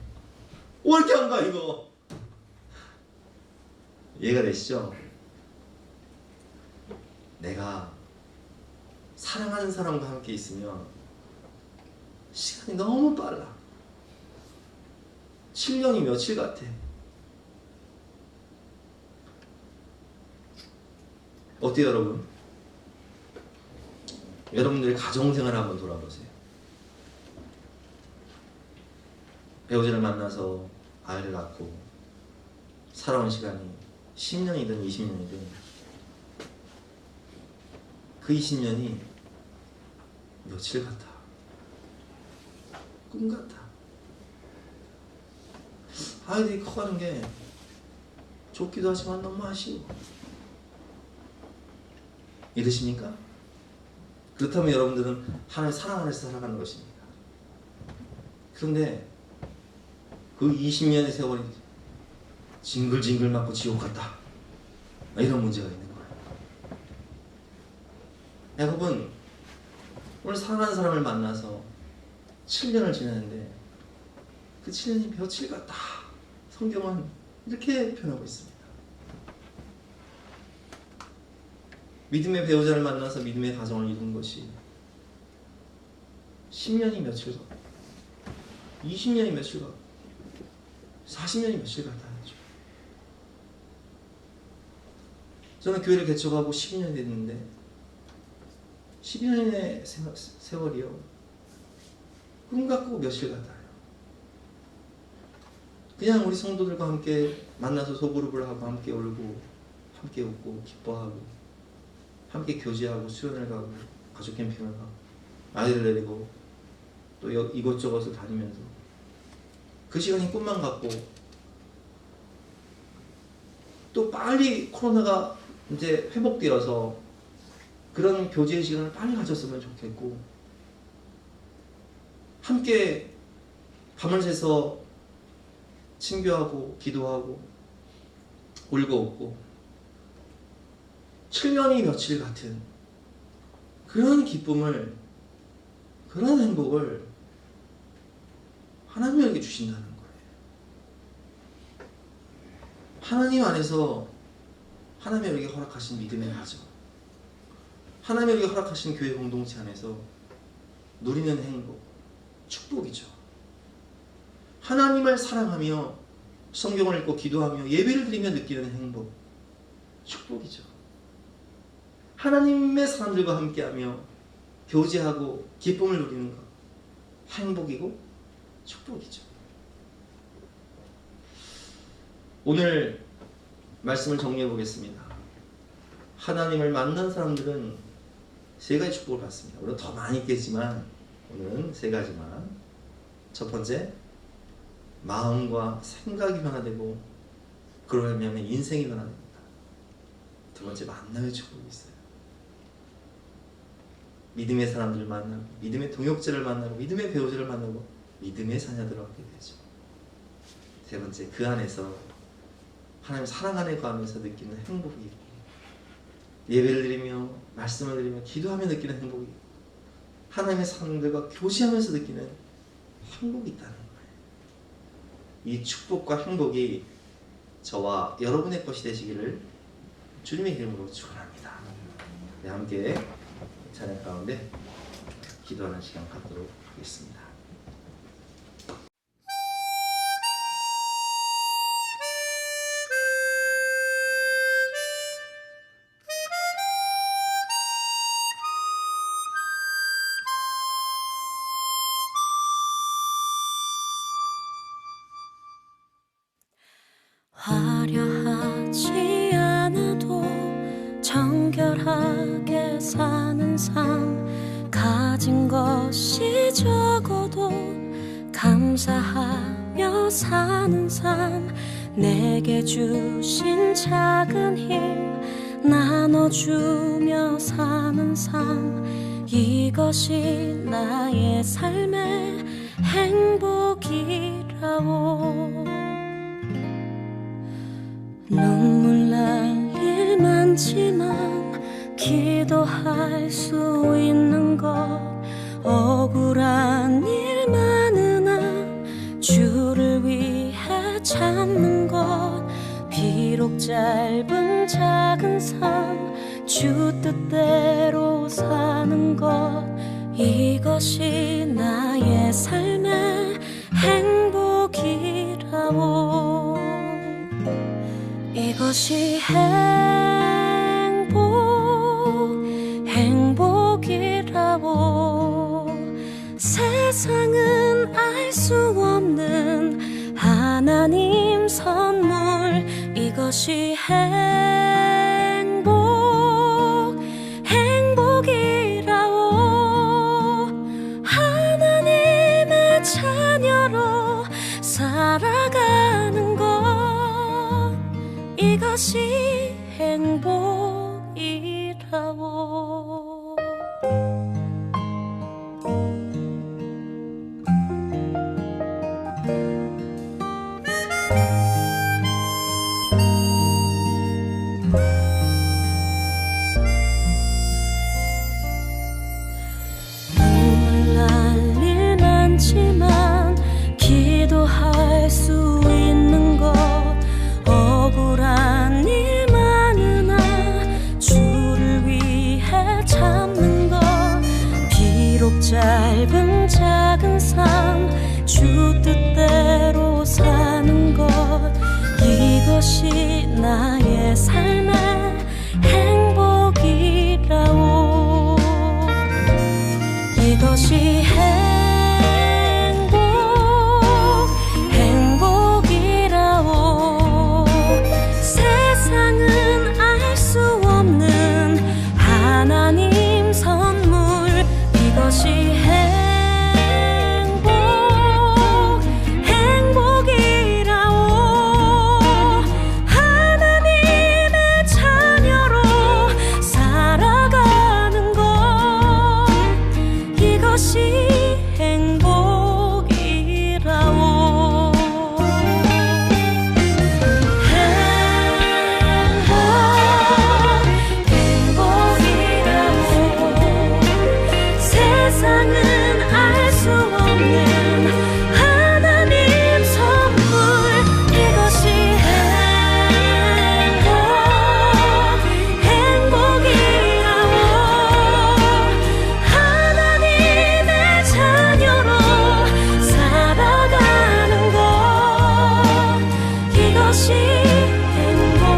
왜 이렇게 안 가 이거? 이해가 되시죠? 내가 사랑하는 사람과 함께 있으면 시간이 너무 빨라. 7년이 며칠 같아. 어때요 여러분? 여러분들의 가정생활 한번 돌아보세요. 배우자를 만나서 아이를 낳고 살아온 시간이 10년이든 20년이든 그 20년이 며칠 같아. 꿈 같아. 아이들이 커가는 게 좋기도 하지만 너무 아쉬워. 이러십니까? 그렇다면 여러분들은 하나님의 사랑 안에서 살아가는 것입니다. 그런데 그 20년의 세월이 징글징글 맞고 지옥 같다. 이런 문제가 있는 거예요. 야곱은 오늘 사랑하는 사람을 만나서 7년을 지냈는데 그 7년이 며칠 같다. 성경은 이렇게 표현하고 있습니다. 믿음의 배우자를 만나서 믿음의 가정을 이룬 것이 10년이 며칠 같다. 20년이 며칠 같다. 40년이 며칠 같다 하죠. 저는 교회를 개척하고 12년이 됐는데 12년의 세월이요. 꿈 같고 며칠 같아요. 그냥 우리 성도들과 함께 만나서 소그룹을 하고 함께 울고 함께 웃고 기뻐하고 함께 교제하고 수련을 가고 가족 캠핑을 가고 아이를 데리고 또 이곳저곳을 다니면서 그 시간이 꿈만 같고 또 빨리 코로나가 이제 회복되어서 그런 교제의 시간을 빨리 가졌으면 좋겠고 함께 밤을 새서 친교하고 기도하고 울고 웃고 7년이 며칠 같은 그런 기쁨을 그런 행복을 하나님이 우리에게 주신다는 거예요. 하나님 안에서 하나님이 우리에게 허락하신 믿음의 가정, 하나님이 우리에게 허락하신 교회 공동체 안에서 누리는 행복, 축복이죠. 하나님을 사랑하며 성경을 읽고 기도하며 예배를 드리며 느끼는 행복, 축복이죠. 하나님의 사람들과 함께하며 교제하고 기쁨을 누리는 것, 행복이고 축복이죠. 오늘 말씀을 정리해 보겠습니다. 하나님을 만난 사람들은 세 가지 축복을 받습니다. 물론 더 많이 있겠지만 오늘은 세 가지만. 첫 번째, 마음과 생각이 변화되고 그러면 인생이 변화됩니다. 두 번째, 만남의 축복이 있어요. 믿음의 사람들을 만나고 믿음의 동역자를 만나고 믿음의 배우자를 만나고 믿음의 자녀들을 얻게 되죠. 세 번째, 그 안에서 하나님 사랑 안에 거하면서 느끼는 행복이 있고 예배를 드리며 말씀을 드리며 기도하며 느끼는 행복이 있고 하나님의 사람들과 교제하면서 느끼는 행복이 있다는 거예요. 이 축복과 행복이 저와 여러분의 것이 되시기를 주님의 이름으로 축원합니다. 네, 함께 찬양 가운데 기도하는 시간 갖도록 하겠습니다. 화려하지 않아도 정결하게 사는 삶, 가진 것이 적어도 감사하며 사는 삶, 내게 주신 작은 힘 나눠주며 사는 삶, 이것이 나의 삶의 행복이라오. 눈물 날 일 많지만 기도할 수 있는 것, 억울한 일 많으나 주를 위해 참는 것, 비록 짧은 작은 삶 주 뜻대로 사는 것, 이것이 나의 삶의 행복이라오. 이것이 행복이라오. 세상은 알 수 없는 하나님 선물, 이것이 행복이라오. 하나님의 자녀로 살아가는 것, 이것이 행복이라오. 눈물 날 일 많지만 기도할 수 있는 것, 억울한 일 많으나 주를 위해 참는 것, 비록 짧은 작은 삶 주 뜻대로 사는 것, 이것이 나의 삶의 행복이라오. 이것이 행복이라오. 세상은 알 수 없는 하나님 선물, 이것이 행복이라오. 하나님의 자녀로 살아가는 것, 이것이 행복이라오. 행복이라오. 세상은 알 수 없는 하나님 선물, 이것이 행복이라오. 하나님의 자녀로 살아가는 것, 이것이 행복이라오.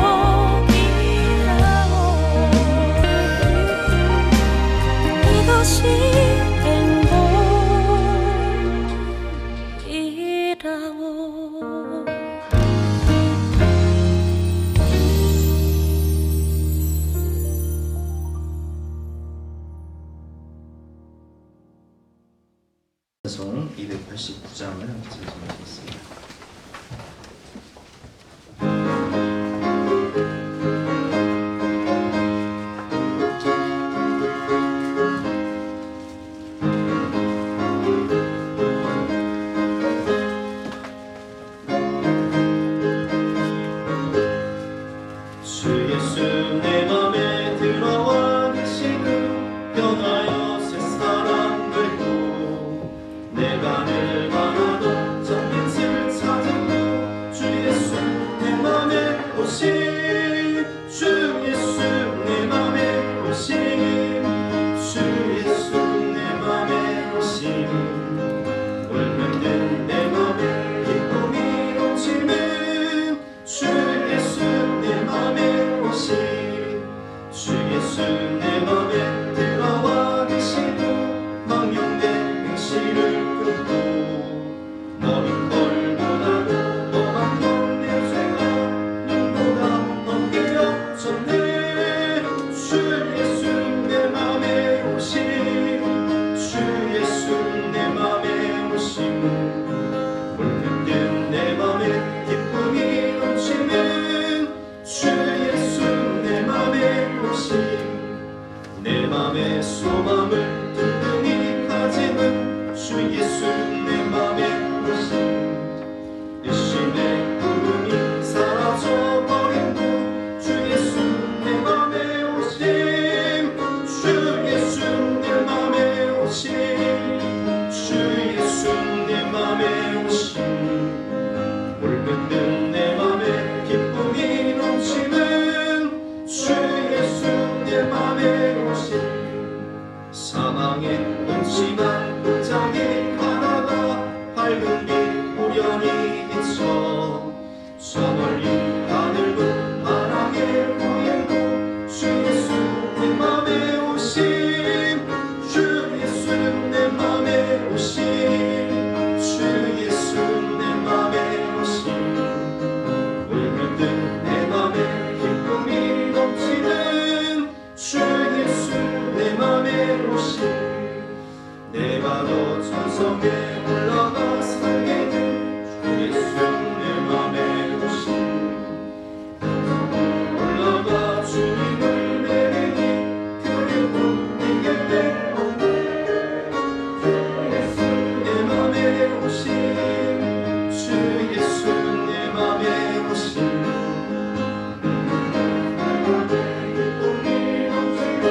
이것이 행복이라오. 송 289장을 함께 전하겠습니다. 주 예수 내 맘에 들어와 계시는 변하여 새 사람 되고, 내가 늘 바라던 전 빛을 찾은 주 예수 내 맘에 오신, 주 예수 내 맘에 오신, 주 예수 내 맘에 오신, 울면된 내 맘에 기쁨이 넘치는 주 예수 내 맘에 오신, 주 예수 내 맘에 들어와 계시고, 망령된 행실을 끊고, 너는 벌보다도 더한 넌 내 죄가 눈보다 물든 내 맘에 기쁨이 넘치는 주 예수 내 맘에 오신 사망의 음침한 끈장이 하나가 밝은 빛 우연히 비쳐 저 멀리 하늘은 바람에 보이고 주 예수 내 맘에 오신 주 예수 내 맘에 오신 주 예수 내 맘에 오신 물든 내 맘에 기쁨이 넘치는 주 예수 내 맘에 오신 내가 더 천성에 올라가 살게 된 주 예수 내 맘에 오신 올라가 주님을 내리니 그리고 이길 때 없네 주 예수 내 맘에 오신 주 예수 내 맘에 오신 기쁨이 넘치는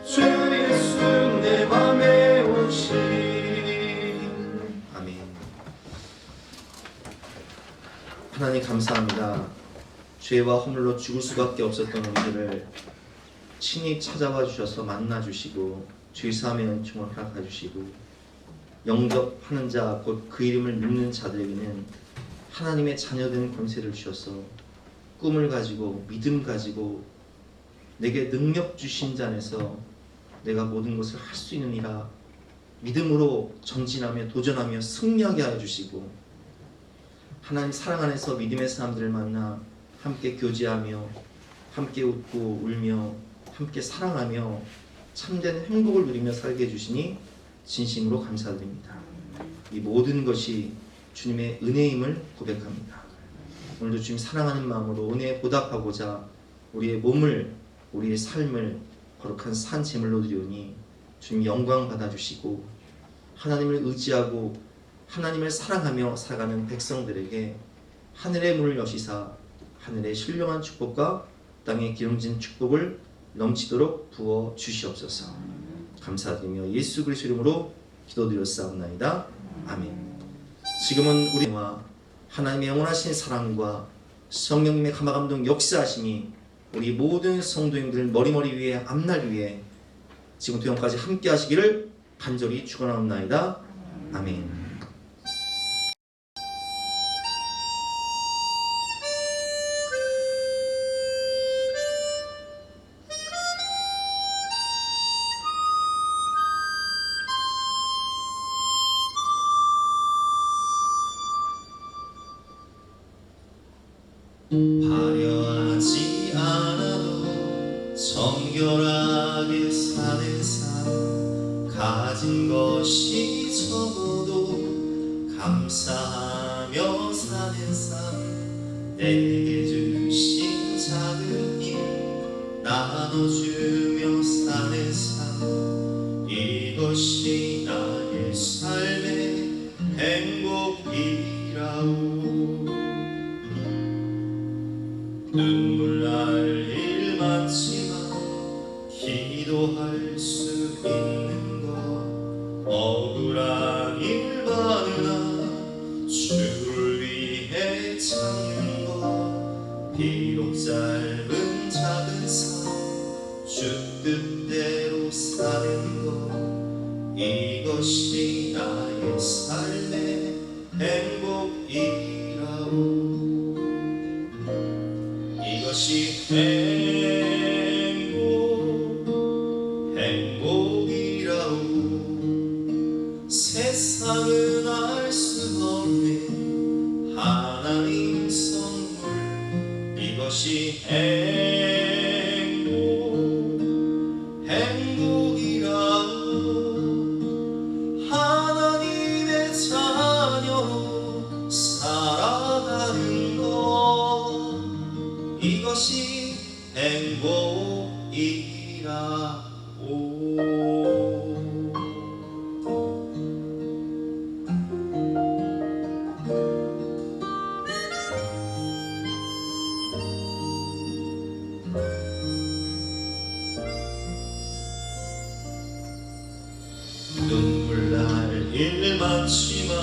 주 예수 내 맘에 오신 아멘. 하나님 감사합니다. 죄와 허물로 죽을 수밖에 없었던 우리들을 친히 찾아와 주셔서 만나 주시고 죄사함의 은총을 허락해 주시고 영접하는 자 곧 그 이름을 믿는 자들에게는 하나님의 자녀된 권세를 주셔서 꿈을 가지고 믿음 가지고 내게 능력 주신 자 안에서 내가 모든 것을 할 수 있느니라 믿음으로 전진하며 도전하며 승리하게 하여 주시고 하나님 사랑 안에서 믿음의 사람들을 만나 함께 교제하며 함께 웃고 울며 함께 사랑하며 참된 행복을 누리며 살게 해주시니 진심으로 감사드립니다. 이 모든 것이 주님의 은혜임을 고백합니다. 오늘도 주님 사랑하는 마음으로 은혜에 보답하고자 우리의 몸을 우리의 삶을 거룩한 산 제물로 드리오니 주님 영광 받아주시고 하나님을 의지하고 하나님을 사랑하며 살아가는 백성들에게 하늘의 문을 여시사 하늘의 신령한 축복과 땅에 기름진 축복을 넘치도록 부어 주시옵소서. 감사드리며 예수 그리스도 이름으로 기도드렸사옵나이다. 아멘. 지금은 우리와 하나님의 영원하신 사랑과 성령님의 감화감동 역사하심이 우리 모든 성도님들 머리머리 위에 앞날 위에 지금부터 영까지 함께 하시기를 간절히 축원하옵나이다. 아멘. 화려하지 않아도 정결하게 사는 삶 가진 것이 적어도 감사하며 사는 삶 내게 주신 작은 힘 나눠주며 사는 삶 이것이 나의 삶의 행복이라오. 눈물 날 일 많지만 기도할 수 있는 것 억울한 일 많으나 주를 위해 참는 것 비록 짧은 작은 삶 주 뜻대로 사는 것 이것이 나의 삶의 행복이라오. 이것이 행복이라오. 세상은 알 수 없는 하나님 선물 이것이 행복이라오. 하나님의 자녀로 살아가는 것 이것이 행복이라오. 눈물 날 일 많지만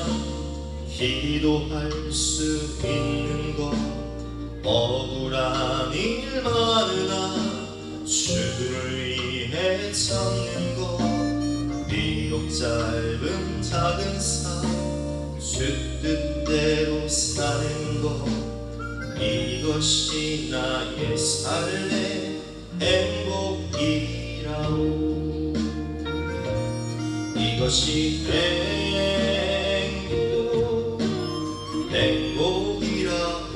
기도할 수 있는 것 억울한 일 많으나 주를 위해 참는 것 비록 짧은 작은 삶 주 뜻대로 사는 것 이것이 나의 삶의 행복이라오 이것이 행복이라고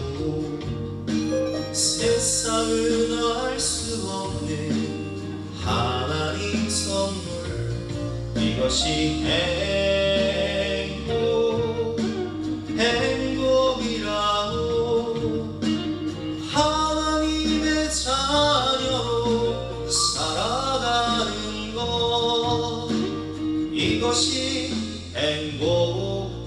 세상은 알 수 없는 하나님 선물 이것이 행복이라고 하나님의 자녀로 살아가는 것 이것이 행복이라고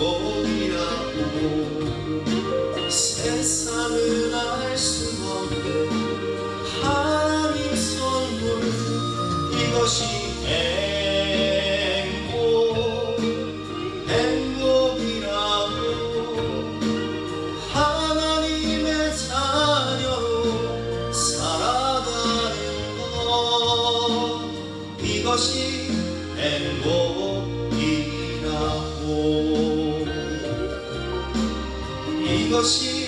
행복이라고 세상은 알 수 없는 하나님 선물 이것이 행복이라고 하나님의 자녀로 살아가는 것 이것이 행복이라고 이것이